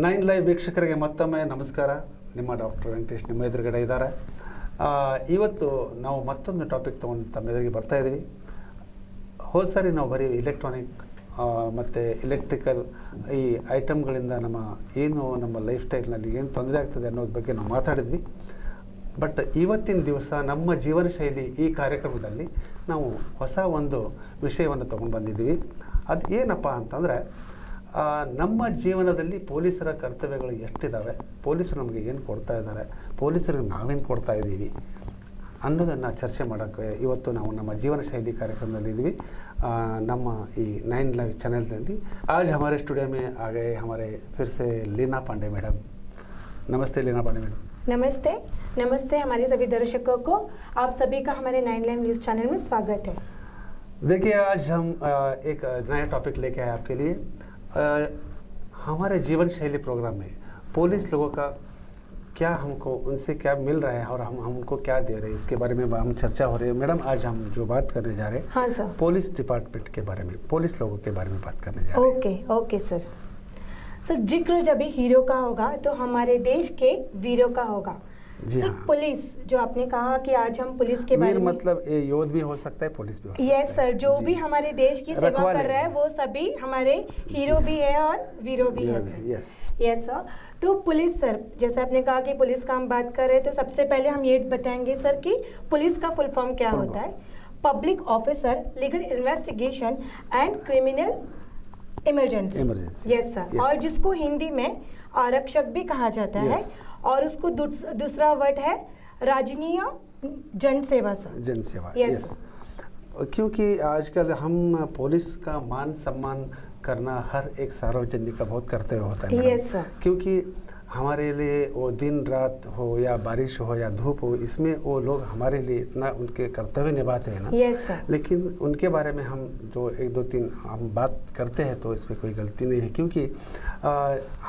Nine live ವೀಕ್ಷಕರಿಗೆ ಮತ್ತೊಮ್ಮೆ ನಮಸ್ಕಾರ. ನಿಮ್ಮ ಡಾಕ್ಟರ್ ವೆಂಕಟೇಶ್ ನಿಮ್ಮ ಎದುರುಗಡೆ ಇದ್ದಾರೆ. ಇವತ್ತು ನಾವು ಮತ್ತೊಂದು ಟಾಪಿಕ್ ತೊಗೊಂಡು ತಮ್ಮ ಎದುರಿಗೆ ಬರ್ತಾ ಇದ್ದೀವಿ. ಹೋದ ಸಾರಿ ನಾವು ಬರೀ ಇಲೆಕ್ಟ್ರಾನಿಕ್ ಮತ್ತು ಎಲೆಕ್ಟ್ರಿಕಲ್ ಈ ಐಟಮ್ಗಳಿಂದ ನಮ್ಮ ಲೈಫ್ ಸ್ಟೈಲ್ನಲ್ಲಿ ಏನು ತೊಂದರೆ ಆಗ್ತದೆ ಅನ್ನೋದ್ರ ಬಗ್ಗೆ ನಾವು ಮಾತಾಡಿದ್ವಿ. ಬಟ್ ಇವತ್ತಿನ ದಿವಸ ನಮ್ಮ ಜೀವನ ಶೈಲಿ ಈ ಕಾರ್ಯಕ್ರಮದಲ್ಲಿ ನಾವು ಹೊಸ ಒಂದು ವಿಷಯವನ್ನು ತೊಗೊಂಡು ಬಂದಿದ್ದೀವಿ. ಅದು ಏನಪ್ಪ ಅಂತಂದರೆ, ನಮ್ಮ ಜೀವನದಲ್ಲಿ ಪೊಲೀಸರ ಕರ್ತವ್ಯಗಳು ಎಷ್ಟಿದ್ದಾವೆ, ಪೊಲೀಸರು ನಮಗೆ ಏನು ಕೊಡ್ತಾ ಇದ್ದಾರೆ, ಪೊಲೀಸರಿಗೆ ನಾವೇನು ಕೊಡ್ತಾ ಇದ್ದೀವಿ ಅನ್ನೋದನ್ನು ಚರ್ಚೆ ಮಾಡೋಕ್ಕೆ ಇವತ್ತು ನಾವು ನಮ್ಮ ಜೀವನ ಶೈಲಿ ಕಾರ್ಯಕ್ರಮದಲ್ಲಿ ಇದ್ದೀವಿ. ನಮ್ಮ ಈ 9 लाइव चैनल आज हमारे स्टूडियो में आ गए हमारे फिर से लीना पांडे मैडम. नमस्ते लीना पांडे मैडम. नमस्ते नमस्ते हमारे सभी दर्शकों को आप सभी का हमारे 9 लाइव न्यूज़ चैनल में स्वागत है. देखिए, आज हम एक नया टॉपिक लेके आए आपके लिए. हमारे जीवन शैली प्रोग्राम में पुलिस लोगों का क्या, हमको उनसे क्या मिल रहा है और हम उनको क्या दे रहे हैं, इसके बारे में हम चर्चा हो रही है. मैडम, आज हम जो बात करने जा रहे हैं, हाँ सर, पुलिस डिपार्टमेंट के बारे में, पुलिस लोगों के बारे में बात करने जा रहे हैं. Okay sir. जिक्र जब भी हीरो का होगा तो हमारे देश के वीरों का होगा. जी सर, हाँ. पुलिस जो आपने कहा कि आज हम पुलिस के बारे वीर में, मतलब ये योद्ध भी हो सकता है, पुलिस भी हो सकता है. यस सर, जो जी. भी हमारे देश की सेवा रखवाले कर रहा है वो सभी हमारे हीरो भी है और वीरों भी है. यस. Yes sir. तो पुलिस सर, जैसे आपने कहा कि पुलिस का हम बात कर रहे हैं, तो सबसे पहले हम ये बताएंगे सर कि पुलिस का फुल फॉर्म क्या होता है. Public officer, legal investigation and criminal emergency. Yes sir. और जिसको हिंदी में आरक्षक भी कहा जाता है, और उसको दूसरा वर्ड है राजनीय जनसेवा सर. जनसेवा. यस. क्योंकि आजकल हम पुलिस का मान सम्मान करना हर एक सार्वजनिक का बहुत करते हुए होता है. Yes sir. क्योंकि हमारे लिए वो दिन रात हो या बारिश हो या धूप हो, इसमें वो लोग हमारे लिए इतना उनके कर्तव्य निभाते हैं ना. Yes sir. लेकिन उनके बारे में हम जो 1 2 3 हम बात करते हैं तो इसमें कोई गलती नहीं है, क्योंकि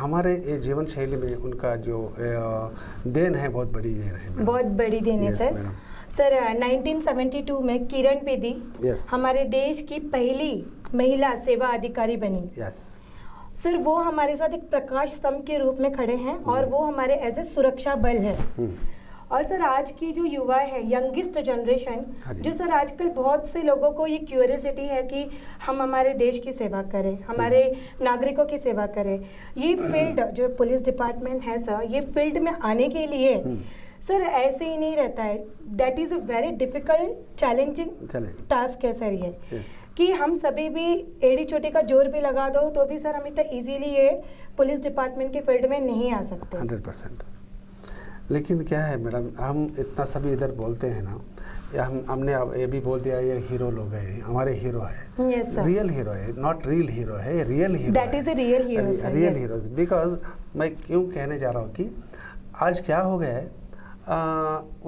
हमारे ये जीवन शैली में उनका जो देन है, बहुत बड़ी देन है. बहुत बड़ी देन है सर. सर 1972 में किरण बेदी हमारे देश की पहली महिला सेवा अधिकारी बनी. यस सर, वो हमारे साथ एक प्रकाश स्तंभ के रूप में खड़े हैं और वो हमारे एज ए सुरक्षा बल है. और सर, आज की जो युवा है, यंगेस्ट जनरेशन, जो सर आजकल बहुत से लोगों को ये क्यूरियोसिटी है कि हम हमारे देश की सेवा करें, हमारे नागरिकों की सेवा करें. ये फील्ड जो पुलिस डिपार्टमेंट है सर, ये फील्ड में आने के लिए सर ऐसे ही नहीं रहता है. That is a very difficult challenging task है सर ये. कि हम सभी भी एड़ी चोटी का जोर भी लगा दो तो भी सर हम इतना इजीली ये पुलिस डिपार्टमेंट के फील्ड में नहीं आ सकते. 100%. लेकिन क्या है मैडम, हम इतना सभी इधर बोलते हैं ना, हमने अब ये भी बोल दिया ये हीरो लोग हैं, हमारे हीरो है. Yes sir. रियल हीरो है, नॉट रियल हीरो है, real hero. That is a real hero sir. Real heroes. Because मैं क्यों कहने जा रहा हूँ कि आज क्या हो गया है,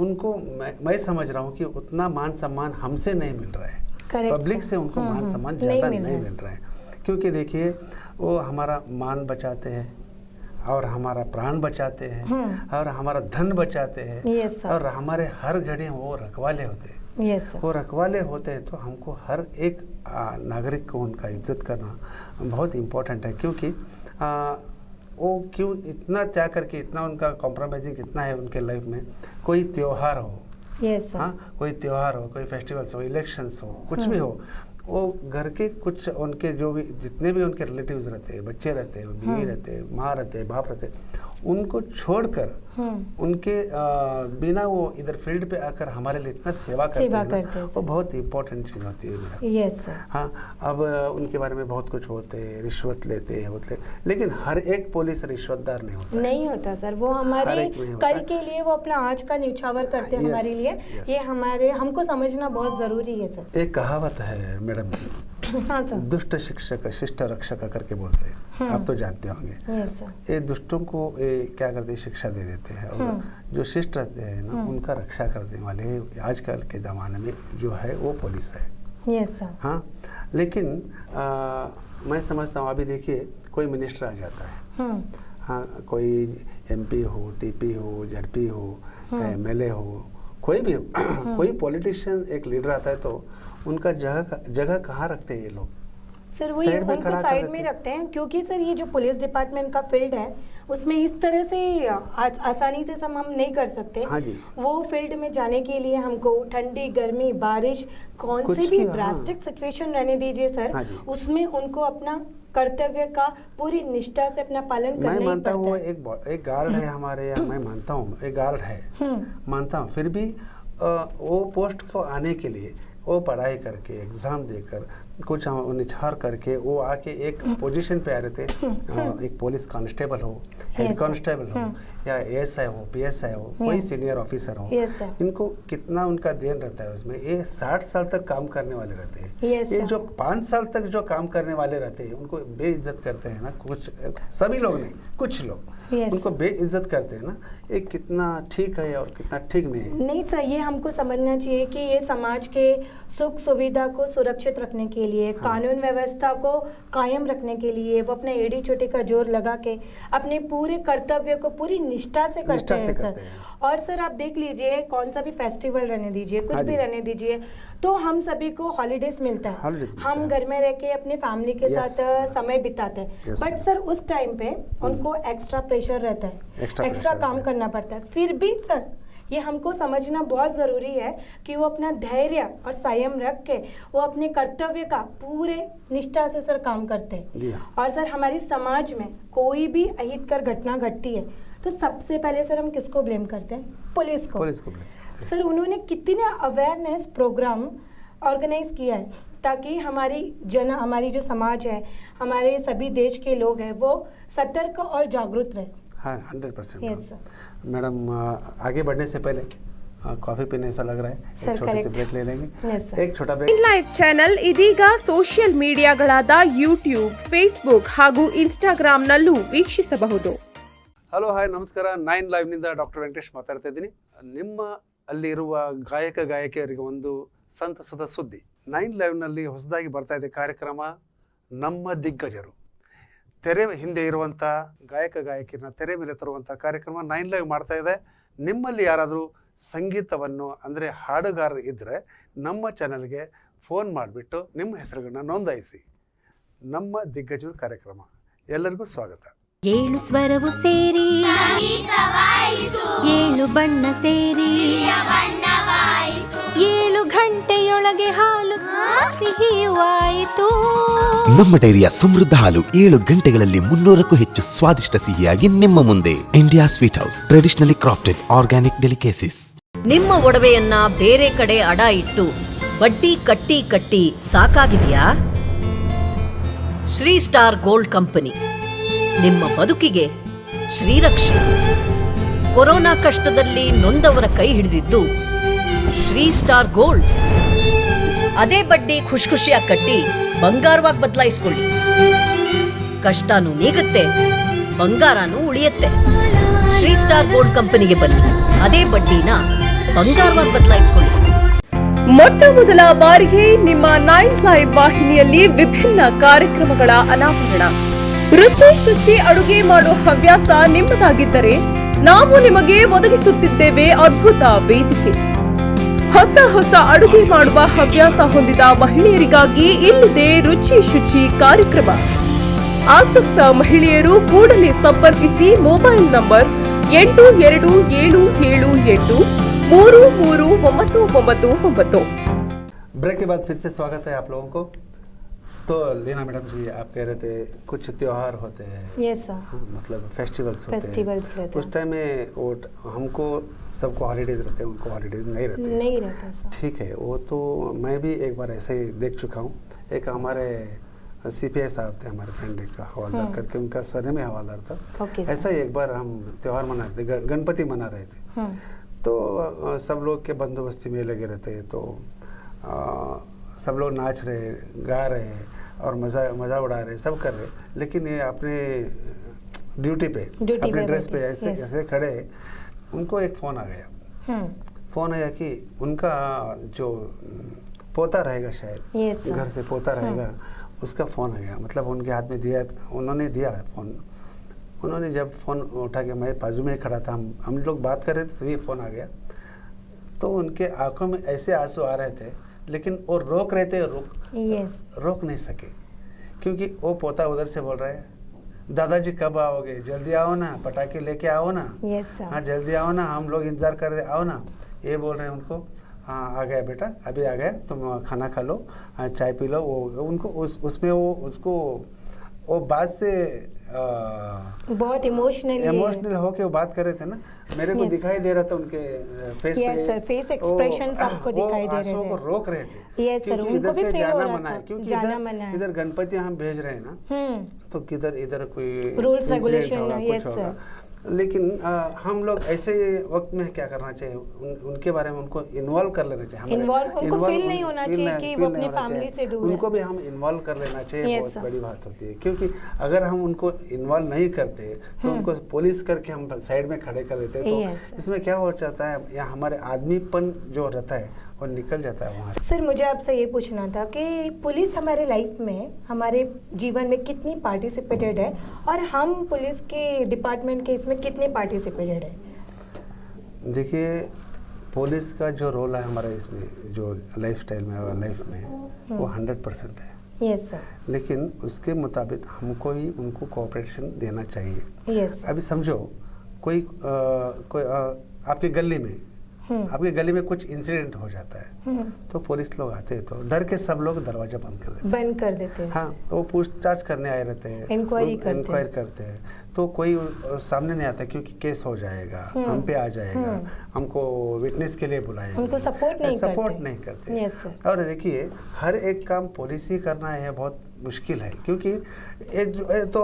उनको मैं समझ रहा हूँ कि उतना मान सम्मान हमसे नहीं मिल रहा है. पब्लिक से उनको मान सम्मान ज़्यादा नहीं मिल रहा है. क्योंकि देखिए, वो हमारा मान बचाते हैं और हमारा प्राण बचाते हैं और हमारा धन बचाते हैं. और हमारे हर घड़ी वो रखवाले होते हैं. वो रखवाले होते हैं तो हमको हर एक नागरिक को उनका इज्जत करना बहुत इम्पोर्टेंट है. क्योंकि वो क्यों इतना त्याग करके, इतना उनका कॉम्प्रोमाइजिंग कितना है उनके लाइफ में. कोई त्योहार हो, हाँ, कोई त्योहार हो, कोई फेस्टिवल्स हो, इलेक्शंस हो, कुछ भी हो, वो घर के कुछ उनके जो भी जितने भी उनके रिलेटिव्स रहते हैं, बच्चे रहते हैं, बीवी रहते हैं, माँ रहते हैं, बाप रहते हैं, उनको छोड़कर उनके बिना वो इधर फील्ड पे आकर हमारे लिए इतना सेवा करते हैं, वो बहुत इम्पोर्टेंट चीज़ होती है मैडम. Yes sir. हाँ, अब उनके बारे में बहुत कुछ होते हैं, रिश्वत लेते हैं, लेकिन हर एक पुलिस रिश्वतदार नहीं होता. नहीं होता सर. वो हमारे कल के लिए वो अपना आज का न्यौछावर करते हैं हमारे लिए. ये हमारे हमको समझना बहुत ज़रूरी है सर. एक कहावत है मैडम, हाँ सर, दुष्ट शिक्षक शिष्ट रक्षक करके बोलते हैं. आप तो जानते होंगे. ये दुष्टों को क्या करते हैं, शिक्षा दे देते हैं, और जो शिष्ट रहते हैं ना, उनका रक्षा करने वाले आजकल के ज़माने में जो है वो पुलिस है. Yes sir. हाँ, लेकिन मैं समझता हूँ, अभी देखिए कोई मिनिस्टर आ जाता है, हाँ, कोई MP हो, TP हो, ZP हो, MLA हो, कोई भी हो, कोई पॉलिटिशियन एक लीडर आता है तो उनका जगह कहाँ रखते हैं ये लोग. सर वही उनको साइड में रखते हैं, क्योंकि सर ये जो पुलिस डिपार्टमेंट का फील्ड है उसमें इस तरह से आसानी से हम नहीं कर सकते। हाँ जी। वो फील्ड में जाने के लिए हमको ठंडी गर्मी बारिश कौन से भी ड्रास्टिक सिचुएशन रहने दीजिए सर, हाँ उसमें उनको अपना कर्तव्य का पूरी निष्ठा से अपना पालन करना ही पड़ता है। मैं मानता हूँ एक गार्ड है हमारे यहाँ, मैं मानता हूँ एक गार्ड है, मानता हूँ, फिर भी वो पोस्ट को आने के लिए वो पढ़ाई करके एग्ज़ाम देकर कुछ निछार करके वो आके एक पोजीशन पे आ रहे थे। एक पुलिस कांस्टेबल हो, हेड कांस्टेबल हो, या एएसआई हो, पीएसआई हो, कोई सीनियर ऑफिसर हो, इनको कितना उनका देन रहता है उसमें। ये 60 साल तक काम करने वाले रहते हैं। ये जो 5 साल तक जो काम करने वाले रहते हैं उनको बेइज्जत करते हैं ना, कुछ सभी लोग नहीं, कुछ लोग उनको बेइज्जत करते हैं ना। ये कितना ठीक है और कितना ठीक नहीं है। नहीं सर, ये हमको समझना चाहिए कि ये समाज के सुख सुविधा को सुरक्षित रखने के लिए, कानून व्यवस्था को कायम रखने के लिए वो अपने एड़ी चोटी का जोर लगा के अपने पूरे कर्तव्य को पूरी निष्ठा से करते हैं सर। और सर आप देख लीजिए, कौन सा भी फेस्टिवल रहने दीजिए, कुछ भी रहने दीजिए, तो हम सभी को हॉलीडेज मिलता है, हम घर में रह के अपने फैमिली के साथ समय बिताते हैं। बट सर उस टाइम पे उनको एक्स्ट्रा प्रेशर रहता है, एक्स्ट्रा काम करना पड़ता है। फिर भी सर ये हमको समझना बहुत ज़रूरी है कि वो अपना धैर्य और संयम रख के वो अपने कर्तव्य का पूरे निष्ठा से सर काम करते हैं। और सर हमारी समाज में कोई भी अहितकर घटना घटती है तो सबसे पहले सर हम किसको ब्लेम करते हैं? पुलिस को ब्लेम। सर उन्होंने कितने अवेयरनेस प्रोग्राम ऑर्गेनाइज किया है ताकि हमारी जो समाज है, हमारे सभी देश के लोग हैं, वो सतर्क और जागरूक रहे। हाँ 100%। मैडम आगे बढ़ने से पहले कॉफी पीने ऐसा लग रहा है, एक छोटी सी ब्रेक ले लेंगे। एक छोटा ब्रेक। ಲೈವ್ ಚಾನೆಲ್ ಇದೀಗ ಸೋಷಿಯಲ್ ಮೀಡಿಯಾಗಳಾದ ಯೂಟ್ಯೂಬ್, ಫೇಸ್ಬುಕ್ ಹಾಗೂ ಇನ್ಸ್ಟಾಗ್ರಾಂನಲ್ಲೂ ವೀಕ್ಷಿಸಬಹುದು. ಹಲೋ ಹಾಯ್ ನಮಸ್ಕಾರ. 9 ಲೈವ್ ನಿಂದ ಡಾಕ್ಟರ್ ವೆಂಕಟೇಶ್ ಮಾತಾಡ್ತಾ ಇದ್ದೀನಿ. ನಿಮ್ಮ ಅಲ್ಲಿರುವ ಗಾಯಕಿಯರಿಗೆ ಒಂದು ಸಂತಸದ ಸುದ್ದಿ. 9 ಲೈವ್ನಲ್ಲಿ ಹೊಸದಾಗಿ ಬರ್ತಾ ಇದೆ ಕಾರ್ಯಕ್ರಮ ನಮ್ಮ ದಿಗ್ಗಜರು. ತೆರೆ ಹಿಂದೆ ಇರುವಂಥ ಗಾಯಕಿಯರನ್ನ ತೆರೆ ಮೇಲೆ ತರುವಂಥ ಕಾರ್ಯಕ್ರಮ 9 ಲೈವ್ ಮಾಡ್ತಾ ಇದೆ. ನಿಮ್ಮಲ್ಲಿ ಯಾರಾದರೂ ಸಂಗೀತವನ್ನು ಅಂದರೆ ಹಾಡುಗಾರರು ಇದ್ದರೆ ನಮ್ಮ ಚಾನಲ್ಗೆ ಫೋನ್ ಮಾಡಿಬಿಟ್ಟು ನಿಮ್ಮ ಹೆಸರುಗಳನ್ನ ನೋಂದಾಯಿಸಿ. ನಮ್ಮ ದಿಗ್ಗಜರು ಕಾರ್ಯಕ್ರಮ ಎಲ್ಲರಿಗೂ ಸ್ವಾಗತ. 7 ಸ್ವರವು ಸೇರಿ 7 ಬಣ್ಣ ಸೇರಿ 7 ಗಂಟೆಯೊಳಗೆ ಹಾಲು ಸಿಹಿಯಾಯಿತು. ನಮ್ಮ ಡೈರಿಯ ಸಮೃದ್ಧ ಹಾಲು 7 ಗಂಟೆಗಳಲ್ಲಿ 300ಕ್ಕೂ ಹೆಚ್ಚು ಸ್ವಾದಿಷ್ಟ ಸಿಹಿಯಾಗಿ ನಿಮ್ಮ ಮುಂದೆ. India sweet house, traditionally crafted organic delicacies. ನಿಮ್ಮ ಒಡವೆಯನ್ನ ಬೇರೆ ಕಡೆ ಅಡ ಇಟ್ಟು ಬಡ್ಡಿ ಕಟ್ಟಿ ಕಟ್ಟಿ ಸಾಕಾಗಿದೆಯಾ? ಶ್ರೀ ಸ್ಟಾರ್ ಗೋಲ್ಡ್ ಕಂಪನಿ ನಿಮ್ಮ ಬದುಕಿಗೆ ಶ್ರೀರಕ್ಷೆ. ಕೊರೋನಾ ಕಷ್ಟದಲ್ಲಿ ನೊಂದವರ ಕೈ ಹಿಡಿದಿದ್ದು ಶ್ರೀ ಸ್ಟಾರ್ ಗೋಲ್ಡ್. ಅದೇ ಬಡ್ಡಿ ಖುಷಿಯಾಗಿ ಕಟ್ಟಿ ಬಂಗಾರವಾಗಿ ಬದಲಾಯಿಸ್ಕೊಳ್ಳಿ. ಕಷ್ಟನೂ ನೀಗುತ್ತೆ, ಬಂಗಾರನೂ ಉಳಿಯುತ್ತೆ. ಶ್ರೀ ಸ್ಟಾರ್ ಗೋಲ್ಡ್ ಕಂಪನಿಗೆ ಬನ್ನಿ, ಅದೇ ಬಡ್ಡಿನ ಬಂಗಾರವಾಗಿ ಬದಲಾಯಿಸ್ಕೊಳ್ಳಿ. ಮೊಟ್ಟ ಮೊದಲ ಬಾರಿಗೆ ನಿಮ್ಮ 9 ಲೈವ್ ವಾಹಿನಿಯಲ್ಲಿ ವಿಭಿನ್ನ ಕಾರ್ಯಕ್ರಮಗಳ ಅನಾವರಣ. ರುಚಿ ಅಡುಗೆ ಮಾಡೋ ಹವ್ಯಾಸ ನಿಮ್ಮದಾಗಿದ್ದರೆ ನಾವು ನಿಮಗೆ ಒದಗಿಸುತ್ತಿದ್ದೇವೆ ಅದ್ಭುತ ವೇದಿಕೆ. ಹೊಸ ಅಡುಗೆ ಮಾಡುವ ಹವ್ಯಾಸ ಹೊಂದಿದ ಮಹಿಳೆಯರಿಗಾಗಿ ಇಲ್ಲಿದೆ ರುಚಿ ಕಾರ್ಯಕ್ರಮ. ಆಸಕ್ತ ಮಹಿಳೆಯರು ಕೂಡಲೇ ಸಂಪರ್ಕಿಸಿ. Mobile number 8277833999. ब्रेक के बाद फिर से स्वागत है आप लोगों को. तो लीना मैडम जी, आप कह रहे थे कुछ त्योहार होते हैं, यस सर, मतलब फेस्टिवल्स होते हैं, उस टाइम में वो हमको सबको हॉलीडेज रहते हैं, उनको हॉलीडेज नहीं रहता सर. ठीक है, वो तो मैं भी एक बार ऐसे ही देख चुका हूँ. एक हमारे CPI साहब थे, हमारे फ्रेंड एक हवालदार करके, उनका सरनेम में हवालदार था. ऐसा ही एक बार हम त्यौहार मना रहे थे, गणपति मना रहे थे. तो सब लोग के बंदोबस्ती में लगे रहते हैं. तो सब लोग नाच रहे, गा रहे और मज़ा उड़ा रहे, सब कर रहे. लेकिन ये अपने ड्यूटी पे अपने ड्रेस पे ऐसे खड़े, उनको एक फ़ोन आ गया. फ़ोन आया कि उनका जो पोता रहेगा, शायद घर से पोता रहेगा, उसका फ़ोन आ गया. मतलब उनके हाथ में दिया, उन्होंने दिया फ़ोन. उन्होंने जब फ़ोन उठा के, मैं बाजू में खड़ा था, हम लोग बात कर रहे थे, तभी फ़ोन आ गया. तो उनके आंखों में ऐसे आंसू आ रहे थे, लेकिन वो रोक रहे थे, रोक नहीं सके. क्योंकि वो पोता उधर से बोल रहा है, दादाजी कब आओगे, जल्दी आओ ना, पटाखे लेके आओ ना, हाँ जल्दी आओ ना, हम लोग इंतजार कर रहे, आओ ना। ये बोल रहे हैं उनको, हाँ आ गया बेटा, अभी आ गया, तुम खाना खा लो, हाँ चाय पी लो। वो उनको उसमें वो उसको वो बात से बहुत इमोशनल होके वो बात कर रहे थे ना, मेरे को दिखाई दे रहा था उनके फेस पे, फेस एक्सप्रेशंस आपको दिखाई दे रहे थे, आंसुओं को रोक रहे थे, क्योंकि इधर से जाना मना है, क्योंकि इधर गणपति हम भेज रहे हैं ना, तो किधर इधर कोई रूल्स रेगुलेशन कुछ होगा। लेकिन हम लोग ऐसे वक्त में क्या करना चाहिए, उनके बारे में उनको इन्वॉल्व कर लेना चाहिए, उनको फील नहीं होना चाहिए कि वो अपनी फैमिली से दूर है, उनको भी हम इन्वॉल्व कर लेना चाहिए। बहुत बड़ी बात होती है, क्योंकि अगर हम उनको इन्वॉल्व नहीं करते तो उनको पुलिस करके हम साइड में खड़े कर देते, तो इसमें क्या हो जाता है, या हमारे आदमीपन जो रहता है वो निकल जाता है वहाँ। सर मुझे आपसे ये पूछना था कि पुलिस हमारे लाइफ में, हमारे जीवन में कितनी पार्टिसिपेटेड है, और हम पुलिस के डिपार्टमेंट के इसमें कितने पार्टिसिपेटेड है? देखिए, पुलिस का जो रोल है हमारा इसमें, जो लाइफस्टाइल में और लाइफ में, वो 100% है। Yes sir. लेकिन उसके मुताबिक हमको ही उनको कोऑपरेशन देना चाहिए। यस। अभी समझो कोई आपकी गली में, आपकी गली में कुछ इंसिडेंट हो जाता है, तो पुलिस लोग आते हैं तो डर के सब लोग दरवाजा बंद कर देते हैं। हाँ, तो वो पूछताछ करने आए रहते हैं, इंक्वायरी करते हैं, तो कोई सामने नहीं आता क्योंकि केस हो जाएगा, हम पे आ जाएगा, हमको विटनेस के लिए बुलाएंगे, उनको सपोर्ट नहीं करते। और देखिए, हर एक काम पुलिस ही करना है बहुत मुश्किल है, क्योंकि ये तो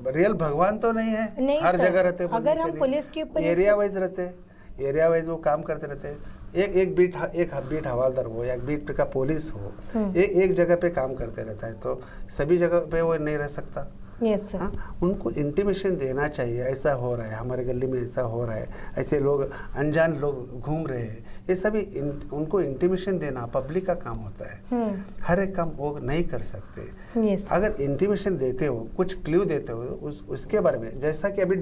रियल भगवान तो नहीं है, हर जगह रहते, अगर हम पुलिस के ऊपर एरिया वाइज रहते हैं, एरिया वाइज वो काम करते रहते हैं। एक बीट हवालदार हो या एक बीट का पुलिस हो, एक जगह पे काम करते रहता है, तो सभी जगह पे वो नहीं रह सकता। Yes sir. उनको इंटीमेशन देना चाहिए, ऐसा हो रहा है हमारे गली में, ऐसा हो रहा है, ऐसे लोग अनजान लोग घूम रहे हैं, ये सभी उनको इंटीमेशन देना पब्लिक का काम होता है। हर एक काम वो नहीं कर सकते। अगर इंटीमेशन देते हो, कुछ क्ल्यू देते हो उसके बारे में, जैसा कि अभी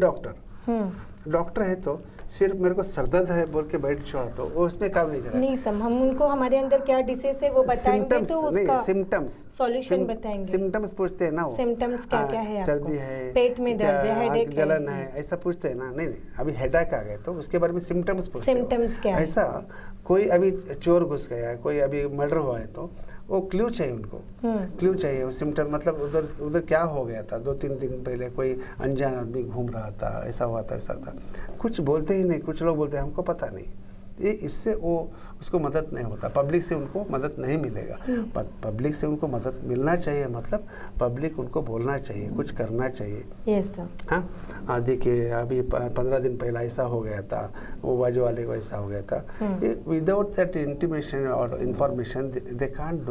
डॉक्टर है तो सिर्फ मेरे को सरदर्द है बोल के बैठ छोड़ा तो वो उसमें काम नहीं करेगा। नहीं सर, हम उनको हमारे अंदर क्या डिसीज है वो बताएंगे, तो उसका सिम्टम्स सॉल्यूशन बताएंगे। सिम्टम्स पूछते हैं ना, वो सिम्टम्स क्या क्या है, सर्दी है, पेट में दर्द है, हेडेक है, जलन है, ऐसा पूछते हैं ना। नहीं, अभी हेडेक आ गए तो उसके बारे में सिम्टम्स पूछते हैं। सिम्टम्स क्या है? ऐसा कोई अभी चोर घुस गया, कोई अभी मर्डर हुआ है, तो वो क्ल्यू चाहिए उनको, क्ल्यू चाहिए। वो सिम्टम मतलब उधर क्या हो गया था, 2-3 दिन पहले कोई अनजान आदमी घूम रहा था, ऐसा हुआ था, ऐसा था। कुछ बोलते ही नहीं, कुछ लोग बोलते हैं हमको पता नहीं, ये इससे वो उसको मदद नहीं होता, पब्लिक से उनको मदद नहीं मिलेगा। पब्लिक से उनको मदद मिलना चाहिए, मतलब पब्लिक उनको बोलना चाहिए, कुछ करना चाहिए। Yes sir. हाँ, देखिए अभी 15 दिन पहले ऐसा हो गया था, वो बाजू वाले को ऐसा हो गया था। विदाउट दैट इंटीमेशन और information they can't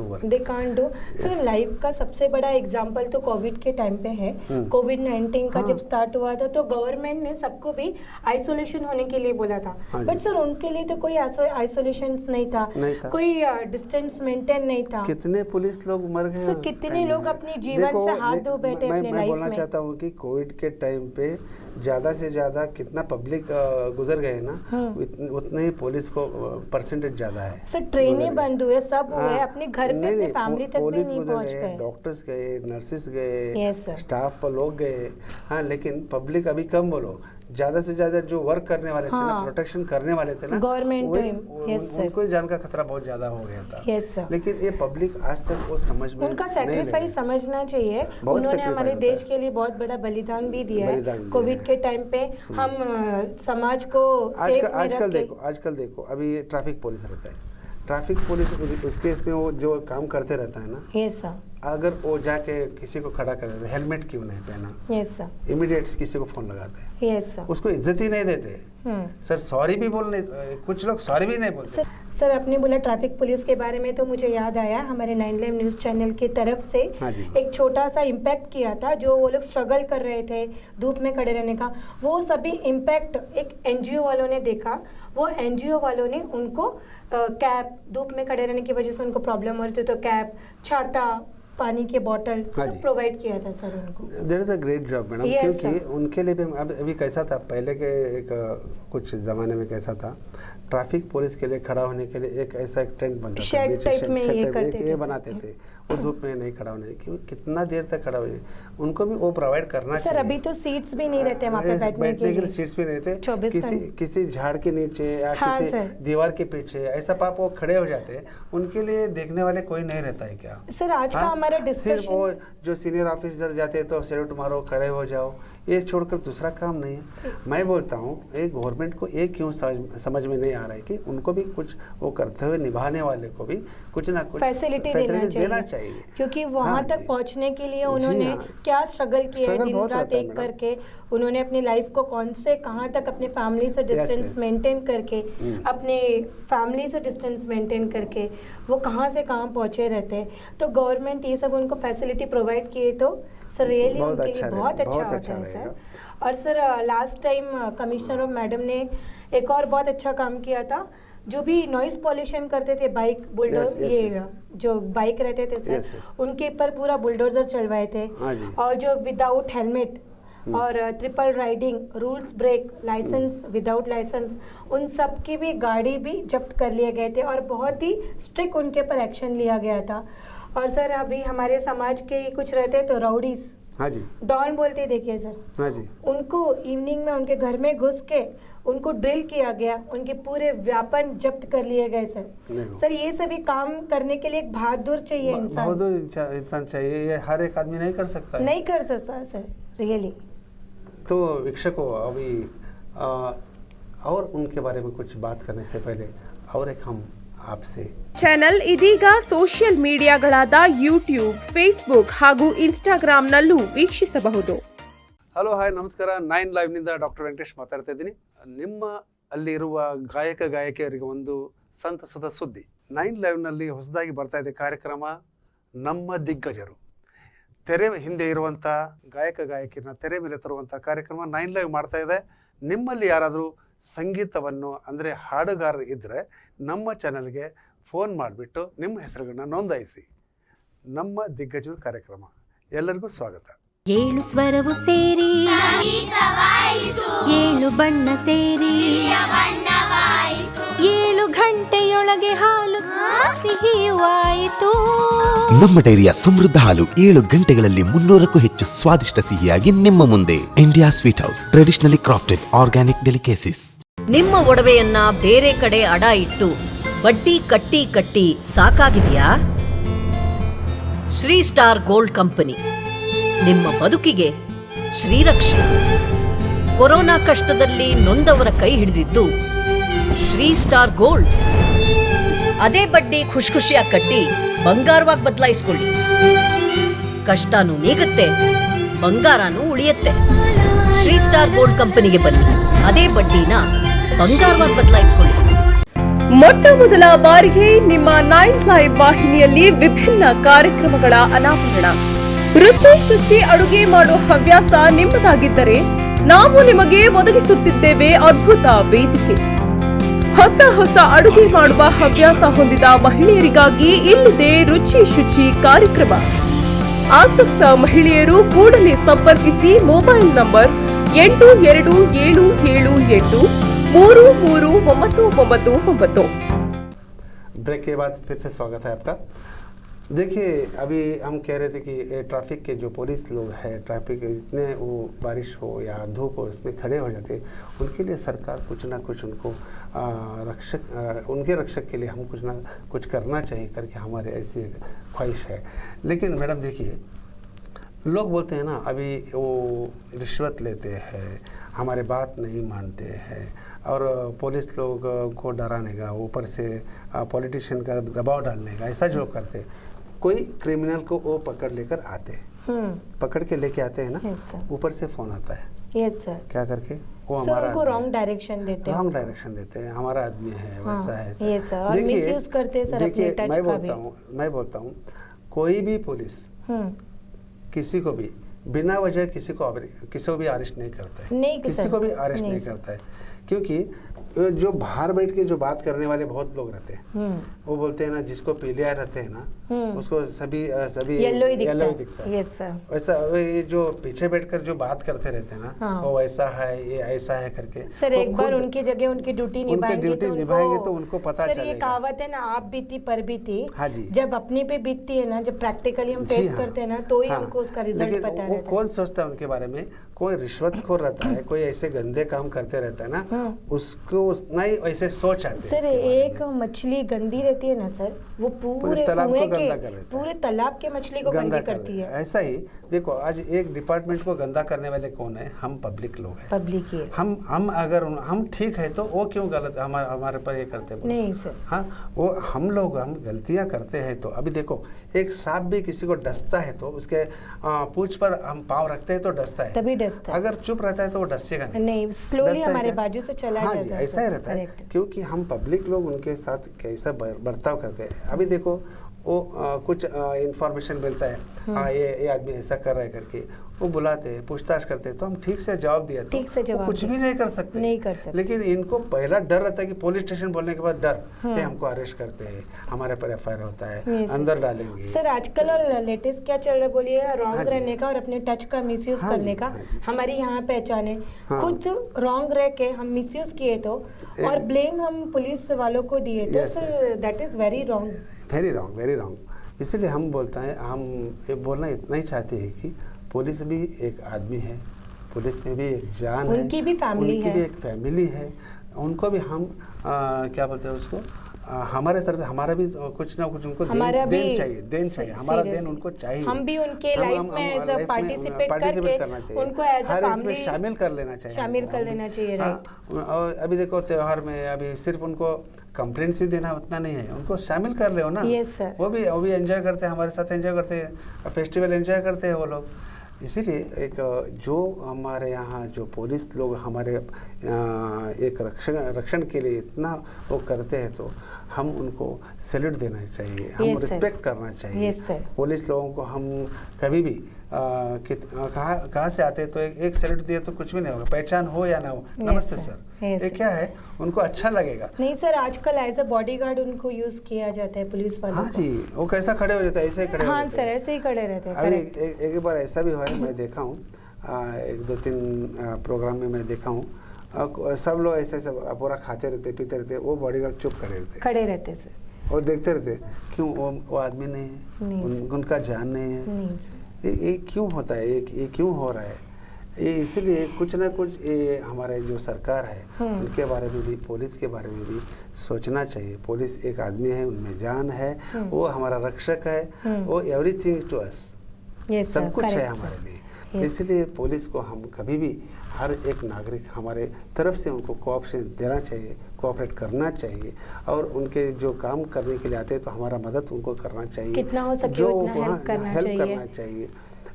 do. Sir, life का सबसे बड़ा एग्जाम्पल तो कोविड के टाइम पे है। कोविड-19 का जब स्टार्ट हुआ था तो गवर्नमेंट ने सबको भी आइसोलेशन होने के लिए बोला था, बट सर उनके लिए तो कोई आइसोलेशन नहीं था, कोई डिस्टेंस मेंटेन नहीं था। कितने पुलिस लोग मर गए, सर कितने लोग अपने जीवन से हाथ धो बैठे अपने लाइफ में। मैं बोलना चाहता हूँ कि कोविड के टाइम पे ज़्यादा से ज़्यादा कितना पब्लिक गुजर गए ना, उतने ही पुलिस को परसेंटेज ज़्यादा है। सर ट्रेनें बंद हुए, सब हुए, अपने घर पे अपनी फैमिली तक भी नहीं पहुंच गए। डॉक्टर्स गए, नर्सेस गए, स्टाफ लोग गए, हाँ, लेकिन पब्लिक अभी कम बोलो, ज्यादा से ज्यादा जो वर्क करने वाले थे ना, प्रोटेक्शन करने वाले थे ना, गवर्नमेंट उनको जान का खतरा बहुत ज्यादा हो गया था। लेकिन ये पब्लिक आज तक वो समझ में उनका सैक्रिफाइस समझना चाहिए। उन्होंने हमारे देश के लिए बहुत बड़ा बलिदान भी दिया है। कोविड के टाइम पे हम समाज को आजकल देखो अभी ट्रैफिक पुलिस रहता है, ट्रैफिक पुलिस उस केस में वो जो काम करते रहता है ना, यस सर, अगर वो जाके किसी को खड़ा कर देते, हेलमेट क्यों नहीं पहना, यस सर, इमीडिएट किसी को फोन लगाते हैं, यस सर, उसको इज्जत ही नहीं देते। सर सॉरी भी बोलने, कुछ लोग सॉरी भी नहीं बोलते। सर आपने बोला ट्रैफिक पुलिस के बारे में, तो मुझे याद आया हमारे 9 लाइव न्यूज़ चैनल की तरफ से एक छोटा सा इम्पैक्ट किया था, जो वो लोग स्ट्रगल कर रहे थे धूप में खड़े रहने का, वो सभी इम्पैक्ट एक NGO वालों ने देखा। वो NGO वालों ने उनको कैप, धूप में खड़े रहने की वजह से उनको प्रॉब्लम हो रही थी, तो कैप, छाता, पानी के बॉटल हाँ सब जी। प्रोवाइड किया था सर उनको। There is a great job madam, Yes, क्योंकि sir. उनके लिए भी हम अभी कैसा था पहले के एक कुछ ज़माने में कैसा था, ट्रैफिक पुलिस के लिए खड़ा होने के लिए एक ऐसा टेंट बनता था, Shed बीच type में shed ये type करते ये थे। बनाते थे, वो धूप में नहीं खड़ा होने, क्योंकि कितना देर तक खड़ा हो जाए, उनको भी वो प्रोवाइड करना सर चाहिए। अभी तो सीट्स भी नहीं रहते वहाँ पे बैठने के लिए, सीट्स भी नहीं रहते, 24 किसी झाड़ के नीचे या हाँ, किसी सर। दीवार के पीछे ऐसा पाप वो खड़े हो जाते हैं, उनके लिए देखने वाले कोई नहीं रहता है क्या? सर आज का हाँ? हमारा सिर्फ डिस्कशन वो जो सीनियर ऑफिसर जाते हैं तो सैल्यूट मारो, खड़े हो जाओ, ये छोड़कर दूसरा काम नहीं है। मैं बोलता हूँ एक गवर्नमेंट को एक क्यों समझ में नहीं आ रहा है कि उनको भी कुछ वो करते हुए निभाने वाले को भी कुछ ना कुछ फैसिलिटी देना चाहिए, क्योंकि वहाँ हाँ तक जी। पहुँचने के लिए जी उन्होंने हाँ। क्या स्ट्रगल किया है, स्ट्रगल दिन बहुत रात रहता है एक मैडम। करके उन्होंने अपनी लाइफ को कौन से कहाँ तक अपने फैमिली से डिस्टेंस yes. मेंटेन करके, अपने फैमिली से डिस्टेंस मेंटेन करके वो कहाँ से कहाँ पहुँचे रहते हैं। तो गवर्नमेंट ये सब उनको फैसिलिटी प्रोवाइड किए तो सर रियली बहुत उनके अच्छा लिए बहुत रहेगा, अच्छा बहुत होता अच्छा है सर। रहेगा। और sir last time commissioner of madam ने एक और बहुत अच्छा काम किया था, जो भी नॉइस पॉल्यूशन करते थे बाइक बुलडोजर, yes, ये yes. जो बाइक रहते थे सर, Yes, yes. उनके ऊपर पूरा बुलडोजर चलवाए थे। हाँ जी। और जो विदाउट हेलमेट और triple riding, rules break, license without license, उन सब की भी गाड़ी भी जब्त कर लिए गए थे और बहुत ही स्ट्रिक्ट उनके पर एक्शन लिया गया था। और सर अभी हमारे समाज के कुछ रहते तो राउडीज, हाँ जी, डॉन बोलते देखिए सर, हाँ जी, उनको इवनिंग में उनके घर में घुस के उनको ड्रिल किया गया, उनके पूरे व्यापन जब्त कर लिए गए सर। नहीं। सर ये सभी काम करने के लिए एक बहादुर चाहिए इंसान, बहुत इंसान चाहिए, ये हर एक आदमी नहीं कर सकता है। नहीं कर सकता सर रियली। तो वीक्षकों अभी और उनके बारे में कुछ बात करने से पहले और एक हम आपसे ಚಾನೆಲ್ ಇದೀಗ ಸೋಷಿಯಲ್ ಮೀಡಿಯಾಗಳಾದ ಯೂಟ್ಯೂಬ್, ಫೇಸ್ಬುಕ್ ಹಾಗೂ ಇನ್ಸ್ಟಾಗ್ರಾಂನಲ್ಲೂ ವೀಕ್ಷಿಸಬಹುದು. ಹಲೋ ಹಾಯ್ ನಮಸ್ಕಾರ, 9 ಲೈವ್ನಿಂದ ಡಾಕ್ಟರ್ ವೆಂಕಟೇಶ್ ಮಾತಾಡ್ತಾ ಇದ್ದೀನಿ. ನಿಮ್ಮ ಅಲ್ಲಿರುವ ಗಾಯಕಿಯರಿಗೆ ಒಂದು ಸಂತಸದ ಸುದ್ದಿ. 9 ಲೈವ್ನಲ್ಲಿ ಹೊಸದಾಗಿ ಬರ್ತಾ ಇದೆ ಕಾರ್ಯಕ್ರಮ ನಮ್ಮ ದಿಗ್ಗಜರು. ತೆರೆ ಹಿಂದೆ ಇರುವಂಥ ಗಾಯಕಿಯರನ್ನ ತೆರೆ ಮೇಲೆ ತರುವಂಥ ಕಾರ್ಯಕ್ರಮ 9 ಲೈವ್ ಮಾಡ್ತಾ ಇದೆ. ನಿಮ್ಮಲ್ಲಿ ಯಾರಾದರೂ ಸಂಗೀತವನ್ನು ಅಂದರೆ ಹಾಡುಗಾರರು ಇದ್ದರೆ ನಮ್ಮ ಚಾನಲ್ಗೆ ಫೋನ್ ಮಾಡಿಬಿಟ್ಟು ನಿಮ್ಮ ಹೆಸರುಗಳನ್ನ ನೋಂದಾಯಿಸಿ. ನಮ್ಮ ದಿಗ್ಗಜರು ಕಾರ್ಯಕ್ರಮ ಎಲ್ಲರಿಗೂ ಸ್ವಾಗತ. 7 ಸ್ವರವು ಸೇರಿ ಏಳು ಬಣ್ಣ ಸೇರಿ 7 ಗಂಟೆಯೊಳಗೆ ಹಾಲು ಸಿಹಿಯುವಾಯಿತು. ನಮ್ಮ ಡೈರಿಯ ಸಮೃದ್ಧ ಹಾಲು 7 ಗಂಟೆಗಳಲ್ಲಿ 300ಕ್ಕೂ ಹೆಚ್ಚು ಸ್ವಾದಿಷ್ಟ ಸಿಹಿಯಾಗಿ ನಿಮ್ಮ ಮುಂದೆ. India sweet house, traditionally crafted organic delicacies. ನಿಮ್ಮ ಒಡವೆಯನ್ನ ಬೇರೆ ಕಡೆ ಅಡ ಇಟ್ಟು ಬಡ್ಡಿ ಕಟ್ಟಿ ಕಟ್ಟಿ ಸಾಕಾಗಿದೆಯಾ? ಶ್ರೀ ಸ್ಟಾರ್ ಗೋಲ್ಡ್ ಕಂಪನಿ ನಿಮ್ಮ ಬದುಕಿಗೆ ಶ್ರೀರಕ್ಷೆ. ಕೊರೋನಾ ಕಷ್ಟದಲ್ಲಿ ನೊಂದವರ ಕೈ ಹಿಡಿದಿದ್ದು ಶ್ರೀ ಸ್ಟಾರ್ ಗೋಲ್ಡ್. ಅದೇ ಬಡ್ಡಿ ಖುಷಿಯಾಗಿ ಕಟ್ಟಿ ಬಂಗಾರವಾಗಿ ಬದಲಾಯಿಸ್ಕೊಳ್ಳಿ. ಕಷ್ಟನೂ ನೀಗುತ್ತೆ, ಬಂಗಾರನೂ ಉಳಿಯುತ್ತೆ. ಶ್ರೀ ಸ್ಟಾರ್ ಗೋಲ್ಡ್ ಕಂಪನಿಗೆ ಬನ್ನಿ, ಅದೇ ಬಡ್ಡಿನ ಬಂಗಾರವಾಗಿ ಬದಲಾಯಿಸ್ಕೊಳ್ಳಿ. ಮೊಟ್ಟ ಮೊದಲ ಬಾರಿಗೆ ನಿಮ್ಮ 9 ಲೈವ್ ವಾಹಿನಿಯಲ್ಲಿ ವಿಭಿನ್ನ ಕಾರ್ಯಕ್ರಮಗಳ ಅನಾವರಣ. ರುಚಿ ಅಡುಗೆ ಮಾಡೋ ಹವ್ಯಾಸ ನಿಮ್ಮದಾಗಿದ್ದರೆ ನಾವು ನಿಮಗೆ ಒದಗಿಸುತ್ತಿದ್ದೇವೆ ಅದ್ಭುತ ವೇದಿಕೆ. ಹೊಸ ಅಡುಗೆ ಮಾಡುವ ಹವ್ಯಾಸ ಹೊಂದಿದ ಮಹಿಳೆಯರಿಗಾಗಿ ಇಲ್ಲಿದೆ ರುಚಿ ಕಾರ್ಯಕ್ರಮ. ಆಸಕ್ತ ಮಹಿಳೆಯರು ಕೂಡಲೇ ಸಂಪರ್ಕಿಸಿ. Mobile number 8277833999. ब्रेक के बाद फिर से स्वागत है आपका. देखिए अभी हम कह रहे थे कि ट्रैफिक के जो पुलिस लोग हैं, ट्रैफिक इतने वो बारिश हो या धूप हो इसमें खड़े हो जाते, उनके लिए सरकार कुछ ना कुछ उनको उनके रक्षक के लिए हम कुछ ना कुछ करना चाहिए करके हमारे ऐसी एक ख्वाहिश है. लेकिन मैडम देखिए लोग बोलते हैं ना अभी वो रिश्वत लेते हैं, हमारे बात नहीं मानते हैं और पुलिस लोग को डराने का, ऊपर से पॉलिटिशियन का दबाव डालने का ऐसा जो करते हैं. कोई क्रिमिनल को वो पकड़ लेकर आते हैं, पकड़ के लेके आते हैं ना, ऊपर से फ़ोन आता है. Yes sir. क्या करके वो सर हमारा उनको रॉन्ग डायरेक्शन देते हैं. रॉन्ग डायरेक्शन देते हैं, हमारा आदमी है वैसा है. ये सर और मिसयूज करते हैं सर अपने टच का भी. मैं बोलता हूँ कोई भी पुलिस किसी को भी बिना वजह किसी को भी अरेस्ट नहीं करता है, किसी को भी अरेस्ट नहीं करता है. क्योंकि जो बाहर बैठ के जो बात करने वाले बहुत लोग रहते हैं, वो बोलते हैं ना, जिसको पीलिया रहते हैं ना उसको सभी येलो ही दिखता है। Yes sir. वैसा ये जो पीछे बैठकर जो बात करते रहते हैं ना, हाँ। वो वैसा है, ये ऐसा है करके। सर एक बार उनकी जगह उनकी ड्यूटी निभाएंगे तो उनको पता सर चलेगा। ये कहावत है ना, आप बीती पर बीती। हाँ जी। जब अपनी पे बीतती है ना, जब प्रैक्टिकली हम फेस करते हैं ना, तो ही हमको उसका रिजल्ट पता रहता है। कौन सोचता है उनके बारे में? कोई रिश्वतखोर रहता है, कोई ऐसे गंदे काम करते रहता है ना, उसको उतना ही ऐसे सोच आते हैं। सर एक मछली गंदी रहती है ना सर, वो पूरे तालाब को कुएं गंदा के कर देता है, पूरे तालाब के मछली को गंदी करती है। ऐसा ही देखो, आज एक डिपार्टमेंट को गंदा करने वाले कौन है? हम पब्लिक लोग हैं। पब्लिक ही है। हम अगर हम ठीक है तो वो क्यों गलत हमारे पर ये करते हैं? नहीं सर। हाँ, वो हम गलतियां करते हैं तो अभी देखो, एक सांप भी किसी को डसता है तो उसके पूंछ पर हम पाँव रखते हैं तो डसता है, तभी डसता है। अगर चुप रहता है तो वो डसेगा नहीं, स्लोली हमारे बाजू से चला हाँ जाता है। ऐसा ही रहता है, क्योंकि हम पब्लिक लोग उनके साथ कैसा बर्ताव करते हैं। अभी देखो, वो कुछ इंफॉर्मेशन मिलता है, हाँ ये आदमी ऐसा कर रहा है करके, वो बुलाते हैं, पूछताछ करते हैं, तो हम ठीक से जवाब दिया तो कुछ भी नहीं कर सकते। लेकिन इनको पहला डर रहता है कि पुलिस स्टेशन बोलने के बाद डर, ये हमको अरेस्ट करते हैं, हमारे पर एफआईआर होता है, अंदर डालेंगे। सर आजकल और लेटेस्ट क्या चल रहा है बोलिए? रॉन्ग रहने का और अपने टच का मिसयूज करने का। हमारी यहाँ पहचान है, खुद रॉन्ग रह के हम मिसयूज किए तो, और ब्लेम हम पुलिस वालों को दिए तो, sir that is very wrong, very wrong, very wrong. इसीलिए हम बोलते हैं, हम ये बोलना इतना ही चाहते हैं कि पुलिस भी एक आदमी है, पुलिस में भी एक जान है, उनकी भी फैमिली है, उनकी भी एक फैमिली है, उनको भी हम क्या बोलते हैं उसको, हमारे सर पे हमारा भी कुछ ना कुछ उनको देन चाहिए, हमारा देन उनको चाहिए। हम भी उनके लाइफ में पार्टिसिपेट करके उनको एज अ फैमिली शामिल कर लेना चाहिए। और अभी देखो त्योहार में अभी सिर्फ उनको कंप्लेंट्स ही देना उतना नहीं है, उनको शामिल कर ले ना। वो भी एंजॉय करते हैं, हमारे साथ एंजॉय करते हैं, फेस्टिवल एंजॉय करते हैं वो लोग। इसीलिए एक जो हमारे यहाँ जो पुलिस लोग हमारे एक रक्षण के लिए इतना वो करते हैं, तो हम उनको सैल्यूट देना चाहिए, हम रिस्पेक्ट करना चाहिए। पुलिस लोगों को हम कभी भी कहाँ से आते हैं तो एक सैल्यूट दिए तो कुछ भी नहीं होगा, पहचान हो या ना हो, नमस्ते सर, ये क्या है, उनको अच्छा लगेगा। नहीं सर, आजकल एज अ बॉडीगार्ड उनको यूज किया जाता है पुलिस वालों। हाँ जी, वो कैसा खड़े हो जाता है, ऐसे ही खड़े। हाँ सर, ऐसे ही खड़े रहते हैं। अभी एक बार ऐसा भी हुआ है, मैं देखा हूँ, 1-2-3 प्रोग्राम में मैं देखा हूँ, सब लोग ऐसे पूरा खाते रहते पीते रहते, वो बॉडीगार्ड चुप खड़े रहते सर, और देखते रहते, क्यों? वो आदमी नहीं है, उनका जान नहीं है। ये क्यों होता है, ये क्यों हो रहा है? ये इसलिए कुछ ना कुछ ये हमारे जो सरकार है उनके बारे में भी, पुलिस के बारे में भी सोचना चाहिए। पुलिस एक आदमी है, उनमें जान है, वो हमारा रक्षक है, वो एवरीथिंग टू अस, सब कुछ है हमारे लिए। इसलिए पुलिस को हम कभी भी, हर एक नागरिक हमारे तरफ से उनको कोऑपरेशन देना चाहिए, कोऑपरेट करना चाहिए, और उनके जो काम करने के लिए आते हैं तो हमारा मदद उनको करना चाहिए, कितना हो सके उतना हेल्प करना चाहिए।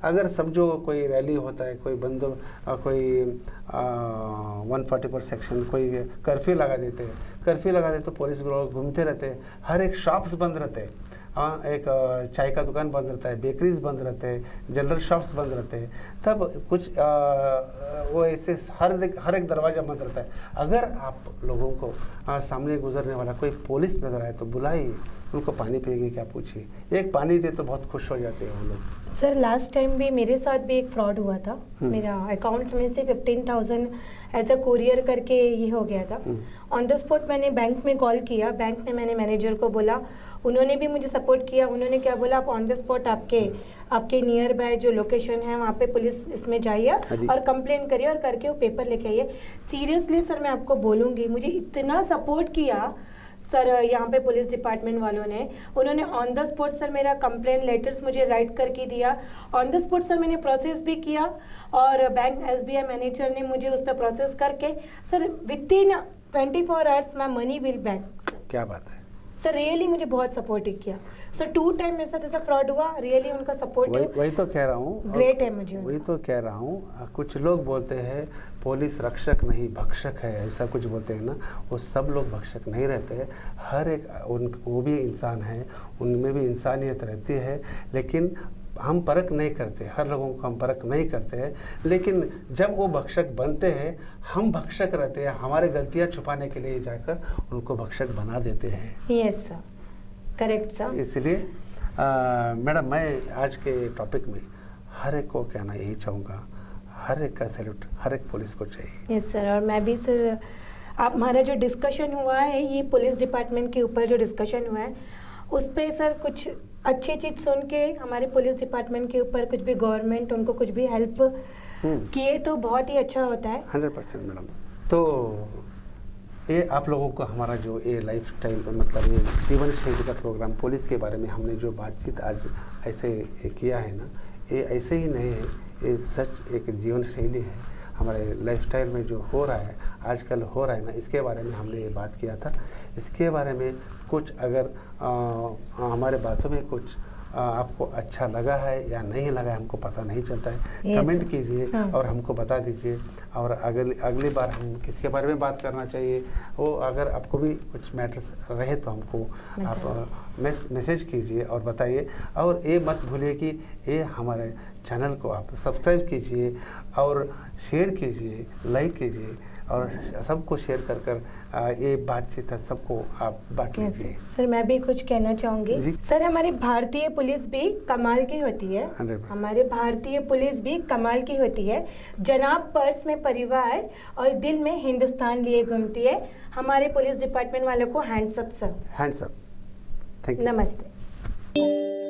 अगर समझो कोई रैली होता है, कोई कोई 144 सेक्शन, कोई कर्फ्यू लगा देते तो पुलिस लोग घूमते रहते हैं, हर एक शॉप्स बंद रहते हैं, एक चाय का दुकान बंद रहता है, बेकरीज बंद रहते हैं, जनरल शॉप्स बंद रहते हैं, तब कुछ वो ऐसे हर एक दरवाज़ा बंद रहता है। अगर आप लोगों को सामने गुजरने वाला कोई पुलिस नज़र आए तो बुलाइए, उनको पानी पिएंगे क्या पूछिए, एक पानी दे तो बहुत खुश हो जाते हैं वो लोग। सर लास्ट टाइम भी मेरे साथ भी एक फ्रॉड हुआ था, मेरा अकाउंट में से 15,000 एज अ कोरियर करके ये हो गया था। ऑन द स्पॉट मैंने बैंक में कॉल किया, बैंक में मैंने मैनेजर को बोला, उन्होंने भी मुझे सपोर्ट किया। उन्होंने क्या बोला, आप ऑन द स्पॉट आपके नियर बाय जो लोकेशन है वहाँ पे पुलिस इसमें जाइए और कंप्लेन करिए और करके वो पेपर लेके आइए। सीरियसली सर मैं आपको बोलूँगी, मुझे इतना सपोर्ट किया सर यहाँ पे पुलिस डिपार्टमेंट वालों ने। उन्होंने ऑन द स्पॉट सर मेरा कंप्लेन लेटर्स मुझे राइट करके दिया, ऑन द स्पॉट सर मैंने प्रोसेस भी किया, और बैंक SBI मैनेजर ने मुझे उस पर प्रोसेस करके sir within 24 hours my money will back. क्या बात है सर, रियली मुझे बहुत सपोर्ट किया सर। 2 टाइम मेरे साथ ऐसा फ्रॉड हुआ, रियली उनका सपोर्ट वही तो कह रहा हूँ, ग्रेट है मुझे। वही तो कह रहा हूँ, कुछ लोग बोलते हैं पुलिस रक्षक नहीं भक्षक है, ऐसा कुछ बोलते हैं ना, वो सब लोग भक्षक नहीं रहते हैं। हर एक वो भी इंसान है, उनमें भी इंसानियत रहती है, लेकिन हम परख नहीं करते, हर लोगों को हम परख नहीं करते हैं, लेकिन जब वो भक्षक बनते हैं हम भक्षक रहते हैं, हमारे गलतियां छुपाने के लिए जाकर उनको भक्षक बना देते हैं। Yes sir, correct sir. इसलिए मैडम मैं आज के टॉपिक में हर एक को कहना यही चाहूँगा, हर एक का सैल्यूट हर एक पुलिस को चाहिए। यस सर, और मैं भी सर, आप हमारा जो डिस्कशन हुआ है ये पुलिस डिपार्टमेंट के ऊपर जो डिस्कशन हुआ है उस पर सर कुछ अच्छी चीज़ सुन के हमारे पुलिस डिपार्टमेंट के ऊपर कुछ भी गवर्नमेंट उनको कुछ भी हेल्प किए तो बहुत ही अच्छा होता है। 100% मैडम। तो ये आप लोगों को हमारा जो ये लाइफ स्टाइल मतलब ये जीवन शैली का प्रोग्राम पुलिस के बारे में हमने जो बातचीत आज ऐसे किया है ना, ये ऐसे ही नहीं है, ये सच एक जीवन शैली है। हमारे लाइफस्टाइल में जो हो रहा है आजकल हो रहा है ना, इसके बारे में हमने ये बात किया था। इसके बारे में कुछ अगर हमारे बातों में कुछ आपको अच्छा लगा है या नहीं लगा है हमको पता नहीं चलता है। कमेंट कीजिए और हमको बता दीजिए, और अगली बार हम किसके बारे में बात करना चाहिए वो अगर आपको भी कुछ मैटर्स रहे तो हमको आप मैसेज कीजिए और बताइए। और ये मत भूलिए कि ये हमारे चैनल को आप सब्सक्राइब कीजिए और शेयर कीजिए, लाइक कीजिए और सबको शेयर कर कर ये बातचीत सबको आप बांट लीजिए। सर मैं भी कुछ कहना चाहूँगी सर, हमारी भारतीय पुलिस भी कमाल की होती है। 100%। हमारे भारतीय पुलिस भी कमाल की होती है। जनाब पर्स में परिवार और दिल में हिंदुस्तान लिए घूमती है। हमारे पुलिस डिपार्टमेंट वालों को hands up sir. Hands up, thank you, नमस्ते।